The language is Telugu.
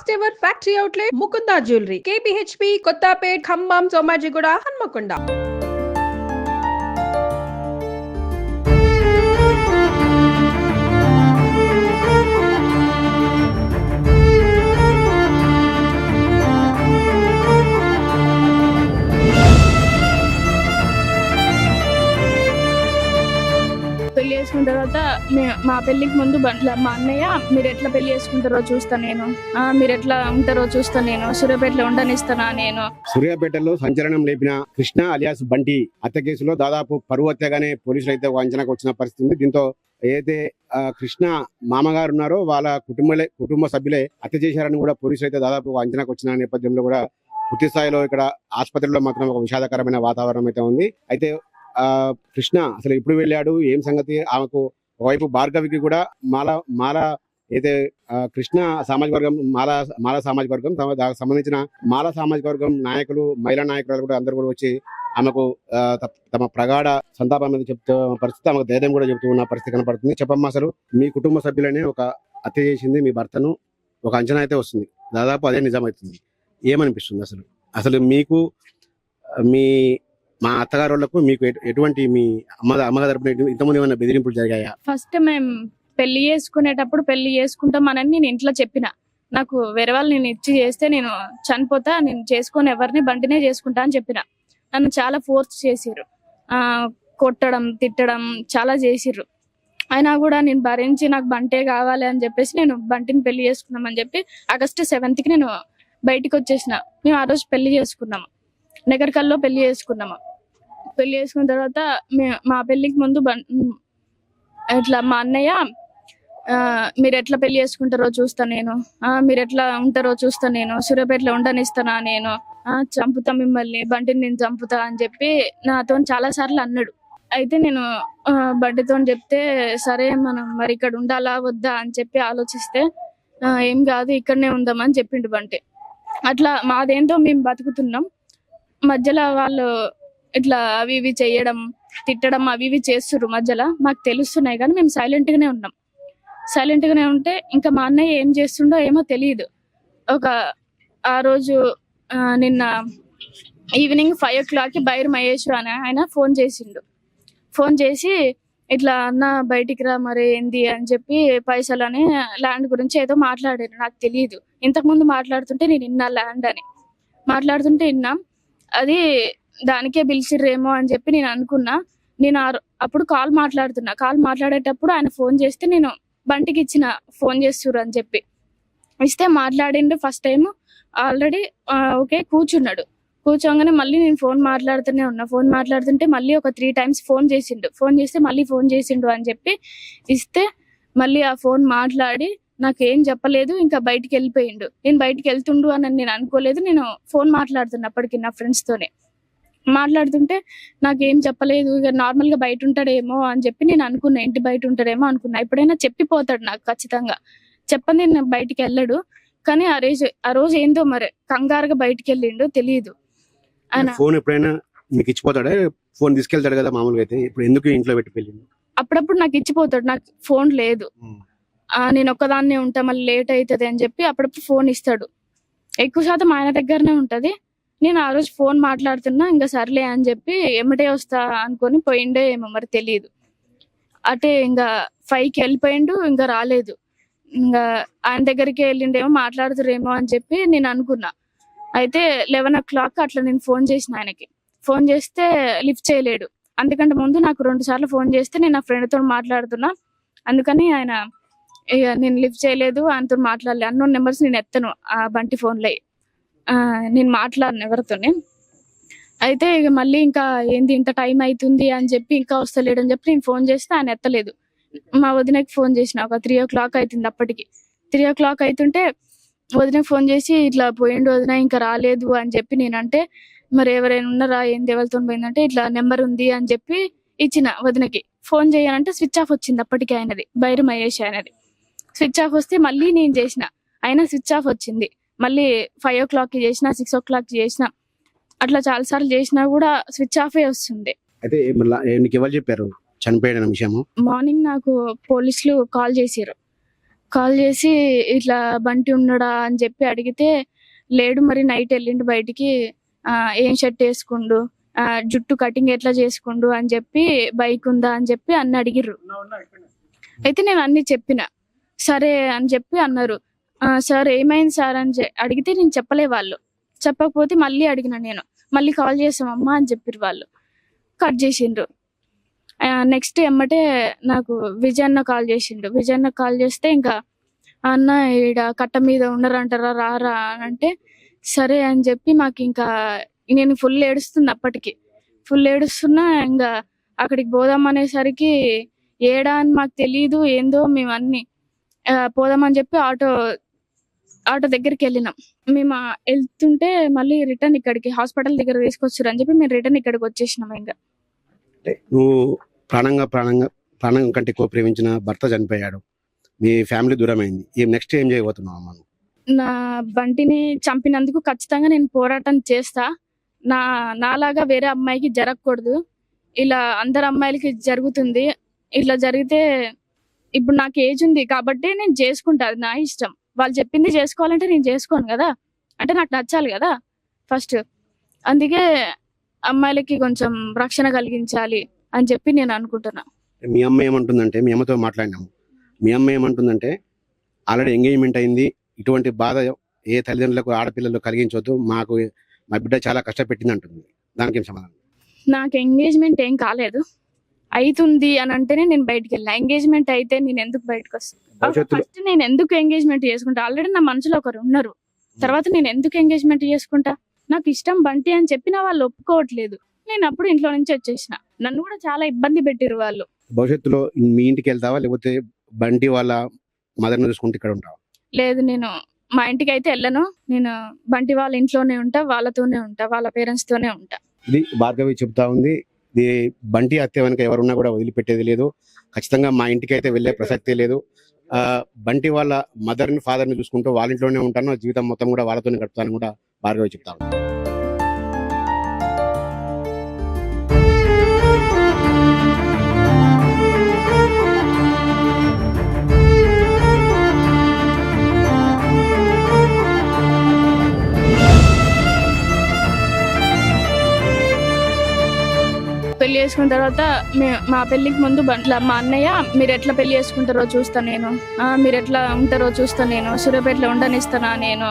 First ever factory outlet Mukunda jewellery KPHP Kothapet Khammam Somajiguda Hanamkonda. పెళ్లి చేసుకున్న తర్వాత మా పెళ్లికి ముందు మా అన్నయ్య మీరు ఎట్లా పెళ్లి చేసుకుంటారో చూస్తా నేను, మీరు ఎట్లా ఉంటారో చూస్తా నేను, సూర్యాపేటలో ఉండనిస్తానా నేను. సూర్యాపేటలో సంచలనం లేపిన కృష్ణ అలియాస్ బంటి హత్య కేసులో దాదాపు పరువు హత్యగానే పోలీసులు అయితే ఒక అంచనాకు వచ్చిన పరిస్థితి ఉంది. దీంతో ఏదైతే కృష్ణ మామగారు ఉన్నారో వాళ్ళ కుటుంబ సభ్యులే హత్య చేశారని కూడా పోలీసులు అయితే దాదాపు ఒక అంచనాకు వచ్చిన నేపథ్యంలో కూడా పూర్తి స్థాయిలో ఇక్కడ ఆసుపత్రిలో మాత్రం ఒక విషాదకరమైన వాతావరణం అయితే ఉంది. అయితే కృష్ణ అసలు ఎప్పుడు వెళ్ళాడు, ఏం సంగతి, ఆమెకు ఒకవైపు భార్గవికి కూడా మాల అయితే కృష్ణ సామాజిక వర్గం మాల సామాజిక వర్గం దానికి సంబంధించిన మాల సామాజిక వర్గం నాయకులు, మహిళా నాయకులు కూడా అందరూ కూడా వచ్చి ఆమెకు తమ ప్రగాఢ సంతాపం మీద చెప్తూ పరిస్థితి, ఆమెకు ధైర్యం కూడా చెబుతూ ఉన్న పరిస్థితి కనపడుతుంది. చెప్పమ్మా, అసలు మీ కుటుంబ సభ్యులనే ఒక హత్య చేసింది మీ భర్తను ఒక అంచనా అయితే వస్తుంది, దాదాపు అదే నిజమవుతుంది. ఏమనిపిస్తుంది అసలు మీకు మా అత్తగారు వాళ్ళకు మీకు ఎటువంటి మీ అమ్మగారు తరపున ఇంతకుముందు ఏమైనా బెదిరింపులు జరిగాయా? ఫస్ట్ మేము పెళ్లి చేసుకునేటప్పుడు పెళ్లి చేసుకుంటామని నేను ఇంట్లో చెప్పిన, నాకు వేరే వాళ్ళు నేను ఇచ్చి చేస్తే నేను చనిపోతా, నేను చేసుకొని ఎవరిని బంటినే చేసుకుంటా అని చెప్పిన. నన్ను చాలా ఫోర్స్ చేసిర్రు, కొట్టడం తిట్టడం చాలా చేసిర్రు. అయినా కూడా నేను భరించి నాకు బంటే కావాలి అని చెప్పేసి నేను బంటిని పెళ్లి చేసుకున్నామని చెప్పి ఆగస్టు 7th నేను బయటికి వచ్చేసిన. మేము ఆ రోజు పెళ్లి చేసుకున్నాము, నగర్కల్లో పెళ్లి చేసుకున్నాము. పెళ్లి చేసుకున్న తర్వాత మా పెళ్లికి ముందు ఇట్లా మా అన్నయ్య మీరు ఎట్లా పెళ్లి చేసుకుంటారో చూస్తా నేను, మీరు ఎట్లా ఉంటారో చూస్తా నేను, సూర్యాపేటలో ఉండనిస్తానా నేను, చంపుతా మిమ్మల్ని, బంటిని నేను చంపుతా అని చెప్పి నాతో చాలా సార్లు అన్నాడు. అయితే నేను బంటితో చెప్తే సరే మనం మరి ఇక్కడ ఉండాలా వద్దా అని చెప్పి ఆలోచిస్తే ఏం కాదు ఇక్కడనే ఉందామని చెప్పిండు బంటి. అట్లా మాదేంటో మేము బతుకుతున్నాం, మధ్యలో వాళ్ళు ఇట్లా అవి ఇవి చేయడం తిట్టడం అవి ఇవి చేస్తుర్రు, మధ్యలో మాకు తెలుస్తున్నాయి కానీ మేము సైలెంట్ గానే ఉన్నాం. సైలెంట్ గానే ఉంటే ఇంకా మా అన్నయ్య ఏం చేస్తుండో ఏమో తెలియదు. ఆ రోజు నిన్న ఈవినింగ్ 5 o'clock బైర్ మహేష్ అని ఆయన ఫోన్ చేసిండు. ఫోన్ చేసి ఇట్లా అన్న బయటికి రా మరి ఏంది అని చెప్పి పైసలు అని ల్యాండ్ గురించి ఏదో మాట్లాడారు, నాకు తెలియదు. ఇంతకు ముందు మాట్లాడుతుంటే నేను విన్నా, ల్యాండ్ అని మాట్లాడుతుంటే విన్నా, అది దానికే పిలిచిర్రేమో అని చెప్పి నేను అనుకున్నా. నేను అప్పుడు కాల్ మాట్లాడేటప్పుడు ఆయన ఫోన్ చేస్తే నేను బంటికి ఇచ్చిన, ఫోన్ చేస్తుర్రు అని చెప్పి ఇస్తే మాట్లాడిండు. ఫస్ట్ టైం ఆల్రెడీ ఓకే కూర్చున్నాడు. కూర్చోగానే మళ్ళీ నేను ఫోన్ మాట్లాడుతుంటే మళ్ళీ ఒక 3 times ఫోన్ చేసిండు. ఫోన్ చేస్తే మళ్ళీ ఫోన్ చేసిండు అని చెప్పి ఇస్తే మళ్ళీ ఆ ఫోన్ మాట్లాడి నాకేం చెప్పలేదు, ఇంకా బయటికి వెళ్ళిపోయిండు. నేను బయటికి వెళ్తుండు అని నేను అనుకోలేదు. నేను ఫోన్ మాట్లాడుతున్నప్పటికీ నా ఫ్రెండ్స్ తోనే మాట్లాడుతుంటే నాకేం చెప్పలేదు. ఇక నార్మల్ గా బయట ఉంటాడేమో అని చెప్పి నేను అనుకున్నా, ఇంటి బయట ఉంటాడేమో అనుకున్నా. ఎప్పుడైనా చెప్పిపోతాడు నాకు ఖచ్చితంగా, చెప్పండి నేను బయటికి వెళ్ళడు. కానీ ఆ రోజు ఏందో మరి కంగారుగా బయటికి వెళ్ళిండు, తెలియదు. ఆయన ఫోన్ ఎప్పుడైనా మీకు ఇచ్చిపోతాడా? ఫోన్ తీసుకెళ్తాడు కదా మామూలుగా, అయితే ఇప్పుడు ఎందుకు ఇంట్లో పెట్టి వెళ్ళిండు? అప్పుడప్పుడు నాకు ఇచ్చిపోతాడు, నాకు ఫోన్ లేదు, నేను ఒక్కదాన్నే ఉంటా మళ్ళీ లేట్ అవుతుంది అని చెప్పి అప్పుడప్పుడు ఫోన్ ఇస్తాడు. ఎక్కువ శాతం ఆయన దగ్గరనే ఉంటది. నేను ఆ రోజు ఫోన్ మాట్లాడుతున్నా, ఇంకా సర్లే అని చెప్పి ఎమ్మటే వస్తా అనుకొని పోయిండే ఏమో మరి తెలియదు. అటే ఇంకా 5కి వెళ్ళిపోయిండు, ఇంకా రాలేదు. ఇంకా ఆయన దగ్గరికి వెళ్ళిండేమో మాట్లాడుతురేమో అని చెప్పి నేను అనుకున్నా. అయితే 11 o'clock అట్లా నేను ఫోన్ చేసిన ఆయనకి. ఫోన్ చేస్తే లిఫ్ట్ చేయలేడు. అందుకంటే ముందు నాకు 2 సార్లు ఫోన్ చేస్తే నేను నా ఫ్రెండ్తో మాట్లాడుతున్నా, అందుకని ఆయన ఇక నేను లిఫ్ట్ చేయలేదు, ఆయనతో మాట్లాడలేదు. అన్నోన్ నెంబర్స్ నేను ఎత్తను ఆ బంటి ఫోన్లో, నేను మాట్లాడను ఎవరితోనే. అయితే ఇక మళ్ళీ ఇంకా ఏంది ఇంత టైం అవుతుంది అని చెప్పి ఇంకా వస్తలేడు అని చెప్పి నేను ఫోన్ చేస్తే ఆయన ఎత్తలేదు. మా వదినకి ఫోన్ చేసిన, ఒక 3 o'clock అవుతుంది. అప్పటికి 3 o'clock అవుతుంటే వదినకి ఫోన్ చేసి ఇట్లా పోయిండు వదిన, ఇంకా రాలేదు అని చెప్పి నేనంటే మరి ఎవరైనా ఉన్నారా ఏంది ఎవరితో పోయిందంటే ఇట్లా నెంబర్ ఉంది అని చెప్పి ఇచ్చిన వదినకి. ఫోన్ చేయాలంటే స్విచ్ ఆఫ్ వచ్చింది అప్పటికి ఆయనది, బైర్ మహేష్ ఆయనది. స్విచ్ ఆఫ్ వస్తే మళ్ళీ నేను చేసిన, అయినా స్విచ్ ఆఫ్ వచ్చింది. మళ్ళీ 5 o'clock చేసిన, 6 o'clock చేసిన, అట్లా చాలా సార్లు చేసినా కూడా స్విచ్ ఆఫే వస్తుంది. అయితే నీకు ఎవరు చెప్పారు చనిపోయాడన్న విషయము? మార్నింగ్ నాకు పోలీసులు కాల్ చేసారు. కాల్ చేసి ఇట్లా బంటి ఉన్నాడా అని చెప్పి అడిగితే లేడు, మరి నైట్ వెళ్ళిండు బయటికి, ఏం షర్ట్ వేసుకుండు, జుట్టు కటింగ్ ఎట్లా చేసుకుండు అని చెప్పి, బైక్ ఉందా అని చెప్పి అన్ని అడిగిర్రు. అయితే నేను అన్ని చెప్పిన. సరే అని చెప్పి అన్నారు. సార్ ఏమైంది సార్ అని అడిగితే నేను చెప్పలే. వాళ్ళు చెప్పకపోతే మళ్ళీ అడిగిన నేను. మళ్ళీ కాల్ చేసామమ్మా అని చెప్పిర్రు. వాళ్ళు కట్ చేసిండ్రు. నెక్స్ట్ ఎమ్మటే నాకు విజయన్న కాల్ చేసిండు. విజయన్న కాల్ చేస్తే ఇంకా అన్న ఈడ కట్ట మీద ఉండరంటారా రారా అని అంటే సరే అని చెప్పి మాకు ఇంకా నేను ఫుల్ ఏడుస్తుంది. అప్పటికి ఫుల్ ఏడుస్తున్నా. ఇంకా అక్కడికి పోదాం అనేసరికి ఏడా అని మాకు తెలియదు. ఏందో మేము అన్ని పోదామని చెప్పి ఆటో దగ్గరికి వెళ్ళినాం. మేము వెళ్తుంటే మళ్ళీ రిటర్న్ ఇక్కడికి హాస్పిటల్ దగ్గర తీసుకొచ్చారు అని చెప్పి మేము రిటర్న్ ఇక్కడికి వచ్చేసినాం. ఇంకా నువ్వు ప్రాణం కంటే ఎక్కువ ప్రేమించిన భర్త చనిపోయాడు, మీ ఫ్యామిలీ దూరమైంది, నెక్స్ట్ ఏం చేయబోతున్నావు అమ్మ? నా బంటిని చంపినందుకు ఖచ్చితంగా నేను పోరాటం చేస్తా. నాలాగా వేరే అమ్మాయికి జరగకూడదు. ఇలా అందరు అమ్మాయిలకి జరుగుతుంది. ఇట్లా జరిగితే ఇప్పుడు నాకు ఏజ్ ఉంది కాబట్టి నేను చేసుకుంటా, అది నా ఇష్టం. వాళ్ళు చెప్పింది చేసుకోవాలంటే నేను చేసుకోను కదా, అంటే నాకు నచ్చాలి కదా ఫస్ట్. అందుకే అమ్మాయిలకి కొంచెం రక్షణ కలిగించాలి అని చెప్పి నేను అనుకుంటున్నా. మీ అమ్మ ఏమంటుందంటే, మీ అమ్మతో మాట్లాడినాము, మీ అమ్మ ఏమంటుందంటే ఆల్రెడీ ఎంగేజ్మెంట్ అయింది, ఇటువంటి బాధ ఏ తల్లిదండ్రులకు ఆడపిల్లలు కలిగించవద్దు, మా బిడ్డ చాలా కష్టపెట్టింది అంటుంది. దానికి ఏం సమాధానం? నాకు ఎంగేజ్మెంట్ ఏం కాలేదు, అవుతుంది అని అంటేనే నేను బయటకు వెళ్ళా. ఎంగేజ్మెంట్ అయితే నేను ఎందుకు బయటకు వస్తాను? ఫస్ట్ నేను ఎందుకు ఎంగేజ్మెంట్ చేసుకుంటా? ఆల్రెడీ నా మనసులో ఒకరు ఉన్నారు. తర్వాత నేను ఎందుకు ఎంగేజ్మెంట్ చేసుకుంటా? నాకు ఇష్టం బంటి అని చెప్పిన వాళ్ళు ఒప్పుకోవట్లేదు. నేను అప్పుడు ఇంట్లో నుంచి వచ్చేసిన. నన్ను కూడా చాలా ఇబ్బంది పెట్టిరు వాళ్ళు. భవిష్యత్తులో మీ ఇంటికి వెళ్తావా, లేకపోతే బంటి వాళ్ళ మదర్ని చూసుకుంటే ఇక్కడ ఉంటావా? లేదు, నేను మా ఇంటికి అయితే వెళ్ళను. నేను బంటి వాళ్ళ ఇంట్లోనే ఉంటా, వాళ్ళతోనే ఉంటా, వాళ్ళ పేరెంట్స్ తోనే ఉంటా. ఇది భార్గవి చెప్తా ఉంది. ఇది బంటి హత్య వెనుక ఎవరున్నా కూడా వదిలిపెట్టేది లేదు, ఖచ్చితంగా మా ఇంటికి అయితే వెళ్ళే ప్రసక్తే లేదు. బంటి వాళ్ళ మదర్ని ఫాదర్ని చూసుకుంటూ వాళ్ళ ఇంట్లోనే ఉంటాను, జీవితం మొత్తం కూడా వాళ్ళతోనే గడుపుతాను కూడా భార్గవి చెప్తా ఉంది. పెళ్లి చేసుకున్న తర్వాత మా పెళ్లికి ముందు మా అన్నయ్య మీరు ఎట్లా పెళ్లి చేసుకుంటారో చూస్తా నేను, మీరు ఎట్లా ఉంటారో చూస్తా నేను, సూర్యాపేటలో ఉండనిస్తానా నేను,